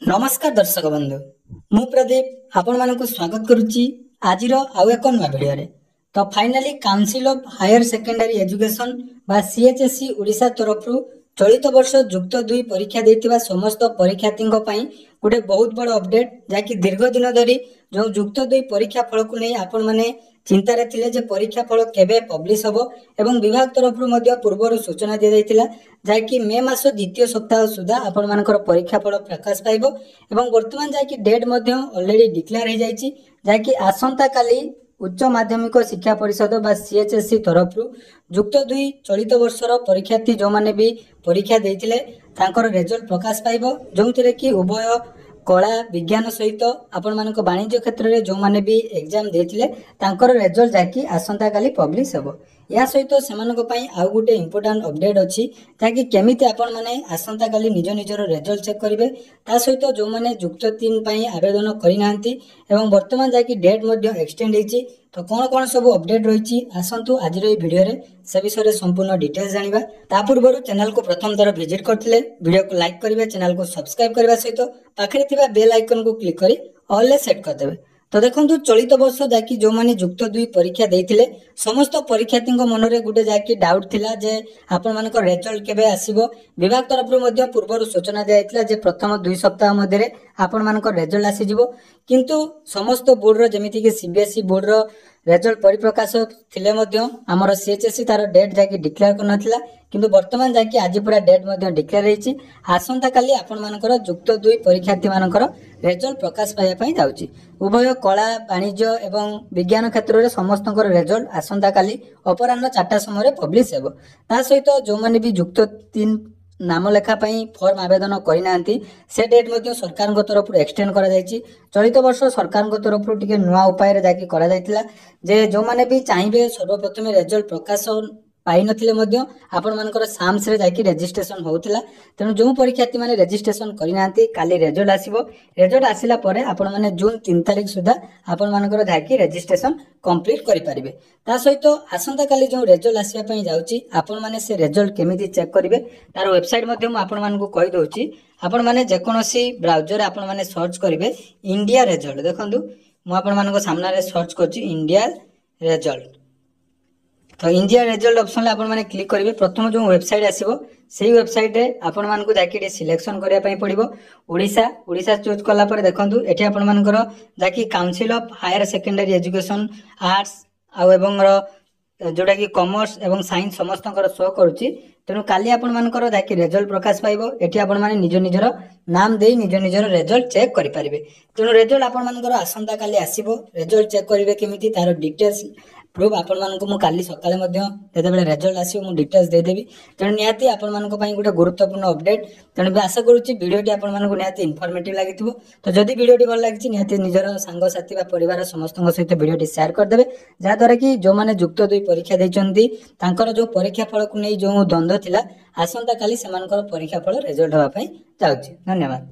नमस्कार दर्शक बंधु मु प्रदीप आपण मानक स्वागत करुच्ची आज आउ एक नुआ भिडियो रे। तो finally council of higher secondary education बा सीएचएससी ओडिशा तरफ चलित वर्ष युक्त 2 परीक्षा देथिबा समस्त परीक्षार्थी गोटे बहुत बड़ अपडेट जाकि दीर्घ दिन धरी जो युक्त 2 परीक्षा फल को नहीं आपण माने चिंतार थिले जे परीक्षा फल केबे पब्लिश हबो एवं विभाग तरफ पूर्व सूचना दि जाइतिला जाकि मे मास द्वितीय सप्ताह सुधा आपण मानकर परीक्षा फल प्रकाश पाइबो एवं वर्तमान जाकि डेट मध्ये ऑलरेडी डिक्लेयर हो जाइछि जाकि आसंता काली उच्च माध्यमिक शिक्षा परिषद बा सीएचएससी तरफ युक्त 2 चलित वर्षर परीक्षार्थी जो माने भी परीक्षा देइतिले तांकर रिजल्ट प्रकाश पाइबो जोंथिरे कि उभय कला विज्ञान सहित आपण मानक वाणिज्य क्षेत्र में जो माने भी एग्जाम देथिले तांकर रिजल्ट जाकि आसंता काली पब्लिश हबो। या सहित सेमानक पई आउ गुटे इंपोर्टेंट अपडेट अछि ताकि केमिति आपण माने आसंता काली निज निजर रिजल्ट चेक करिवे ता सहित जो माने युक्त 3 पई आवेदन करि नांती एवं वर्तमान जाकि डेट मध्ये एक्सटेंड हेछि तो कोन कोन सब अपडेट रहिछि आसंतु आज रे वीडियो रे से विषय रे संपूर्ण डिटेल्स जानिबा। ता पूर्व चैनल को प्रथम थर विजिट करथिले वीडियो को लाइक करिवे चैनल को सब्सक्राइब करबा सहित पाखरे थिबा बेल आइकन को क्लिक करी ऑल ले सेट कर देबे। तो देखंतु चलित वर्ष जाकि जो माने युक्त 2 परीक्षा देइथिले समस्त परीक्षार्थी मन रे गुटे जाकि डाउट थिला जे आपण मानक रिजल्ट केबे आसीबो विभाग तरफ मध्ये पूर्व सूचना दियाइतला जे प्रथम 2 सप्ताह मध्ये रे आपण मानक रिजल्ट आसी जिवो किंतु समस्त बोर्ड रो जेमिति कि सीबीएसई बोर्ड रो रिजल्ट परिप्रकाश थिले मध्ये हमर सीएचएससी तार डेट जाकि डिक्लेयर कर नथिला किंतु वर्तमान जाकि आज पूरा डेट मध्ये डिक्लेयर हेछि आसंता काली आपण मानकर युक्त 2 परीक्षार्थी मानकर रिजल्ट प्रकाश पाया पई जाउछि। उभय कला वाणिज्य एवं विज्ञान क्षेत्र रे समस्तकर रिजल्ट आसंता काली अपराह्न 4टा समय रे पब्लिश हेबो। ता सहित जो माने भी युक्त 3 नाम लेखा पई फॉर्म आवेदन करिनांती से डेट मध्ये सरकार तरफ एक्सटेंड करा जायछि। चलित वर्ष सरकार तरफ टिके नुआ उपाय रे जाकि करा जायतिला जे जो माने भी चाहिबे सर्वप्रथम रिजल्ट प्रकाश पाई नथिले मध्ये आपण मानकर साम्स रे जाकि रजिस्ट्रेशन होउतिला तेनु जो परीक्षार्थी माने रजिस्ट्रेशन करिनांती काली रिजल्ट आसीबो रिजल्ट आसिला परे आपण माने जून 3 तारिख सुधा आपण मानकर जाकि रजिस्ट्रेशन कंप्लीट करि परिबे। ता सहित आसंता काली जो रिजल्ट आसिया पई जाउची आपण माने से रिजल्ट केमिति चेक करिवे तार वेबसाइट मध्ये म आपण मानकु कहि दोउची आपण माने जे कोनोसी ब्राउजर आपण माने सर्च करिवे इंडिया रिजल्ट देखंतु म आपण मानको सामना रे सर्च करची इंडिया रिजल्ट तो इंडिया रिजल्ट ऑप्शन आपण माने क्लिक करिवे प्रथम जो वेबसाइट आसीबो सेही वेबसाइट रे आपण मानको जाकि सिलेक्शन करिया पई पड़िबो ओडिशा चूज कला पर देखंतु एठी आपण मानकर जाकि council of higher secondary education arts आ एवं जोटा कि कॉमर्स एवं साइंस समस्तकर शो करूची तेनु काली आपण मानकर जाकि रिजल्ट प्रकाश पाइबो एठी आपण माने निज निजर नाम देई निज निजर रिजल्ट चेक करि परिबे। तेनु रिजल्ट आपण मानकर आसंता काली आसीबो रिजल्ट चेक करिवे केमिति तार डिटेल्स प्रूफ आपण मानको मु काली सकाळे मध्ये जेते बेले रिजल्ट आसीबो मु डिटेल्स दे देबी तेनु नियाती आपण मानको पई गुटे गुरुत्वपूर्ण अपडेट तेनु बे आशा करूची वीडियोटी आपण मानको नियाती इन्फॉर्मेटिव लागिथिबो। तो जदी वीडियोटी भल लागिछि नियाती निजर संग साथी बा परिवार समस्तक सहित वीडियोटी शेयर कर देबे जा द्वारा कि जो माने युक्त 2 परीक्षा दैचंती तांकर जो परीक्षा फल को नै जो द्वंद्व थिला आसंता काली सेमानकर परीक्षा फल रिजल्ट होबा पई जाउछि। धन्यवाद।